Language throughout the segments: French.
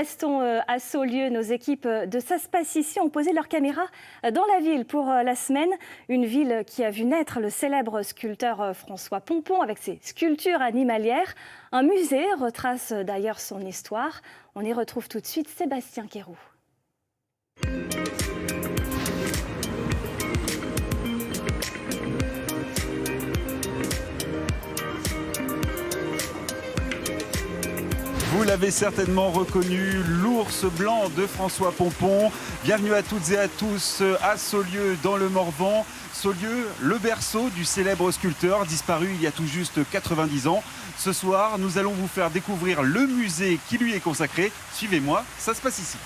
Restons à Saulieu. Nos équipes de Ça se passe ici ont posé leurs caméras dans la ville pour la semaine. Une ville qui a vu naître le célèbre sculpteur François Pompon avec ses sculptures animalières. Un musée retrace d'ailleurs son histoire. On y retrouve tout de suite Sébastien Quéroux. Vous l'avez certainement reconnu, l'ours blanc de François Pompon. Bienvenue à toutes et à tous à Saulieu dans le Morvan. Saulieu, le berceau du célèbre sculpteur disparu il y a tout juste 90 ans. Ce soir, nous allons vous faire découvrir le musée qui lui est consacré. Suivez-moi, ça se passe ici.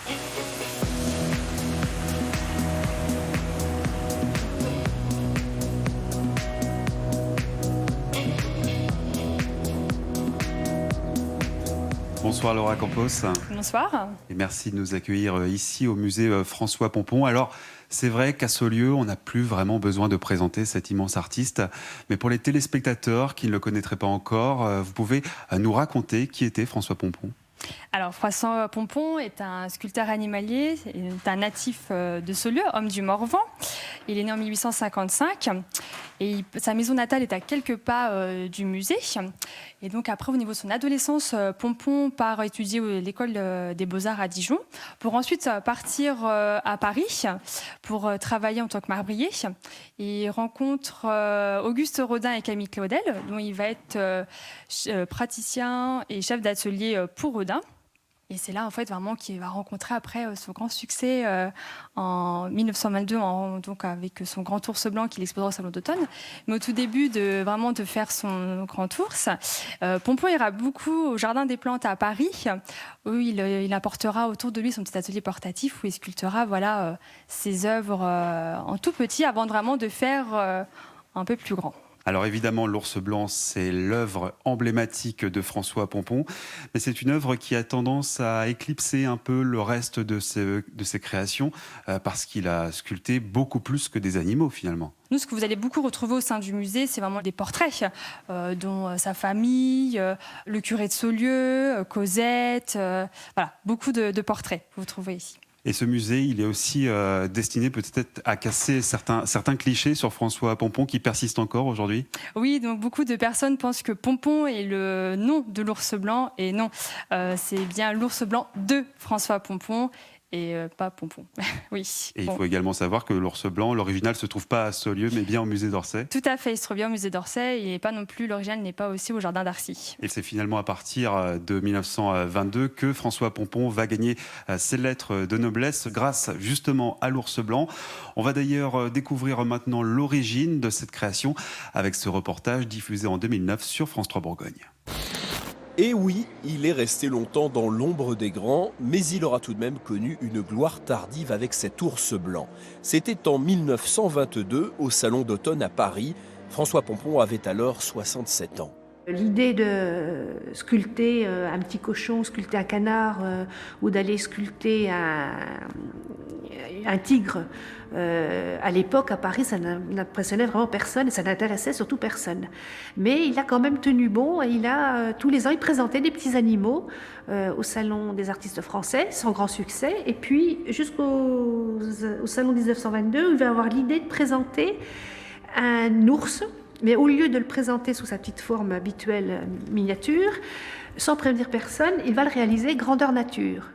Bonsoir Laura Campos. Bonsoir. Et merci de nous accueillir ici au musée François Pompon. Alors, c'est vrai qu'à Saulieu, on n'a plus vraiment besoin de présenter cet immense artiste. Mais pour les téléspectateurs qui ne le connaîtraient pas encore, vous pouvez nous raconter qui était François Pompon. Alors, François Pompon est un sculpteur animalier, est un natif de Saulieu, homme du Morvan. Il est né en 1855 et sa maison natale est à quelques pas du musée. Et donc après, au niveau de son adolescence, Pompon part étudier l'école des Beaux-Arts à Dijon pour ensuite partir à Paris pour travailler en tant que marbrier. Il rencontre Auguste Rodin et Camille Claudel, dont il va être praticien et chef d'atelier pour Rodin. Et c'est là, en fait, vraiment qu'il va rencontrer après son grand succès en 1922, donc avec son grand ours blanc qu'il exposera au Salon d'automne. Mais au tout début de faire son grand ours, Pompon ira beaucoup au Jardin des Plantes à Paris, où il apportera autour de lui son petit atelier portatif, où il sculptera ses œuvres en tout petit, avant vraiment de faire un peu plus grand. Alors évidemment, l'ours blanc, c'est l'œuvre emblématique de François Pompon, mais c'est une œuvre qui a tendance à éclipser un peu le reste de ses créations, parce qu'il a sculpté beaucoup plus que des animaux finalement. Nous, ce que vous allez beaucoup retrouver au sein du musée, c'est vraiment des portraits, dont sa famille, le curé de Saulieu, Cosette, voilà, beaucoup de portraits que vous trouvez ici. Et ce musée, il est aussi destiné peut-être à casser certains clichés sur François Pompon qui persistent encore aujourd'hui. Oui, donc beaucoup de personnes pensent que Pompon est le nom de l'ours blanc, et non, c'est bien l'ours blanc de François Pompon. Et pas Pompon, oui. Et il faut également savoir que l'ours blanc, l'original, se trouve pas à Saulieu, mais bien au musée d'Orsay. Tout à fait, il se trouve bien au musée d'Orsay, et pas non plus, l'original n'est pas aussi au jardin d'Arcy. Et c'est finalement à partir de 1922 que François Pompon va gagner ses lettres de noblesse grâce justement à l'ours blanc. On va d'ailleurs découvrir maintenant l'origine de cette création avec ce reportage diffusé en 2009 sur France 3 Bourgogne. Et oui, il est resté longtemps dans l'ombre des grands, mais il aura tout de même connu une gloire tardive avec cet ours blanc. C'était en 1922, au Salon d'automne à Paris. François Pompon avait alors 67 ans. L'idée de sculpter un petit cochon, sculpter un canard ou d'aller sculpter un tigre, à l'époque à Paris, ça n'impressionnait vraiment personne et ça n'intéressait surtout personne. Mais il a quand même tenu bon et tous les ans, il présentait des petits animaux au Salon des artistes français, sans grand succès. Et puis jusqu'au Salon 1922, il va avoir l'idée de présenter un ours. Mais au lieu de le présenter sous sa petite forme habituelle miniature, sans prévenir personne, il va le réaliser grandeur nature.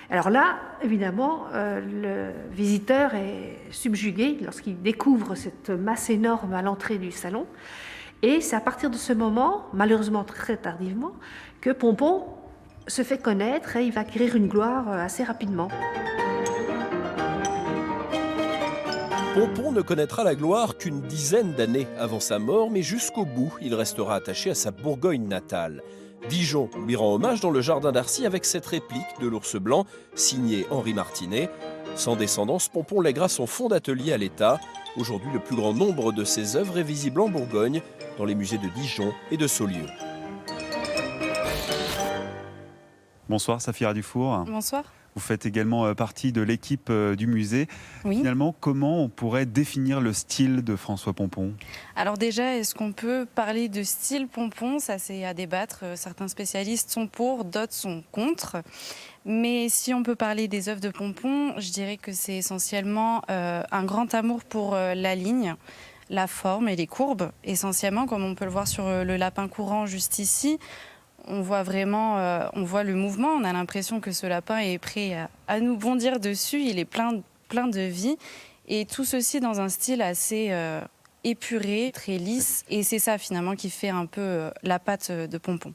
Alors là, évidemment, le visiteur est subjugué lorsqu'il découvre cette masse énorme à l'entrée du salon. Et c'est à partir de ce moment, malheureusement très tardivement, que Pompon se fait connaître et il va acquérir une gloire assez rapidement. Pompon ne connaîtra la gloire qu'une dizaine d'années avant sa mort, mais jusqu'au bout, il restera attaché à sa Bourgogne natale. Dijon lui rend hommage dans le jardin d'Arcy avec cette réplique de l'ours blanc, signée Henri Martinet. Sans descendance, Pompon lèguera son fonds d'atelier à l'État. Aujourd'hui, le plus grand nombre de ses œuvres est visible en Bourgogne, dans les musées de Dijon et de Saulieu. Bonsoir Safira Dufour. Bonsoir. Vous faites également partie de l'équipe du musée. Oui. Finalement, comment on pourrait définir le style de François Pompon? Alors déjà, est-ce qu'on peut parler de style Pompon? Ça, c'est à débattre. Certains spécialistes sont pour, d'autres sont contre. Mais si on peut parler des œuvres de Pompon, je dirais que c'est essentiellement un grand amour pour la ligne, la forme et les courbes. Essentiellement, comme on peut le voir sur le lapin courant juste ici, on voit vraiment on voit le mouvement. On a l'impression que ce lapin est prêt à nous bondir dessus. Il est plein de vie. Et tout ceci dans un style assez épuré, très lisse. Et c'est ça finalement qui fait un peu la patte de Pompon.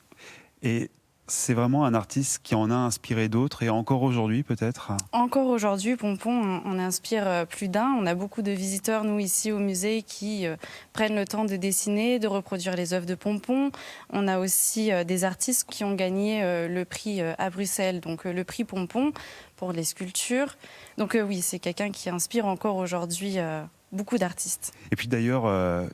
Et c'est vraiment un artiste qui en a inspiré d'autres, et encore aujourd'hui peut-être? Encore aujourd'hui, Pompon en inspire plus d'un. On a beaucoup de visiteurs, nous, ici au musée, qui prennent le temps de dessiner, de reproduire les œuvres de Pompon. On a aussi des artistes qui ont gagné le prix à Bruxelles, donc le prix Pompon pour les sculptures. Donc oui, c'est quelqu'un qui inspire encore aujourd'hui beaucoup d'artistes. Et puis d'ailleurs,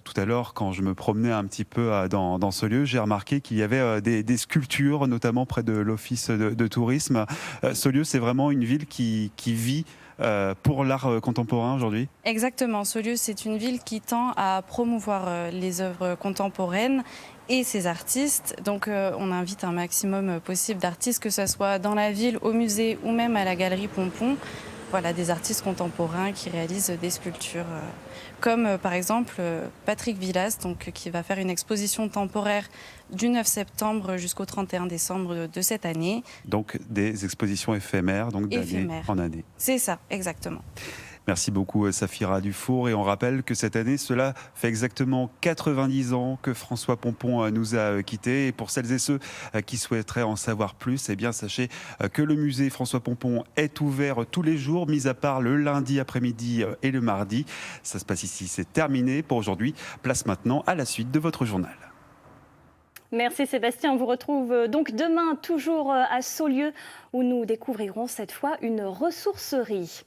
tout à l'heure, quand je me promenais un petit peu dans ce lieu, j'ai remarqué qu'il y avait des sculptures, notamment près de l'office de tourisme. Ce lieu, c'est vraiment une ville qui vit pour l'art contemporain aujourd'hui? Exactement. Saulieu, c'est une ville qui tend à promouvoir les œuvres contemporaines et ses artistes. Donc on invite un maximum possible d'artistes, que ce soit dans la ville, au musée ou même à la galerie Pompon. Voilà, des artistes contemporains qui réalisent des sculptures, comme par exemple Patrick Villas, donc, qui va faire une exposition temporaire du 9 septembre jusqu'au 31 décembre de cette année. Donc des expositions éphémères, donc d'année en année. C'est ça, exactement. Merci beaucoup Safira Dufour, et on rappelle que cette année, cela fait exactement 90 ans que François Pompon nous a quittés. Et pour celles et ceux qui souhaiteraient en savoir plus, eh bien sachez que le musée François Pompon est ouvert tous les jours, mis à part le lundi après-midi et le mardi. Ça se passe ici, c'est terminé pour aujourd'hui. Place maintenant à la suite de votre journal. Merci Sébastien, on vous retrouve donc demain toujours à Saulieu où nous découvrirons cette fois une ressourcerie.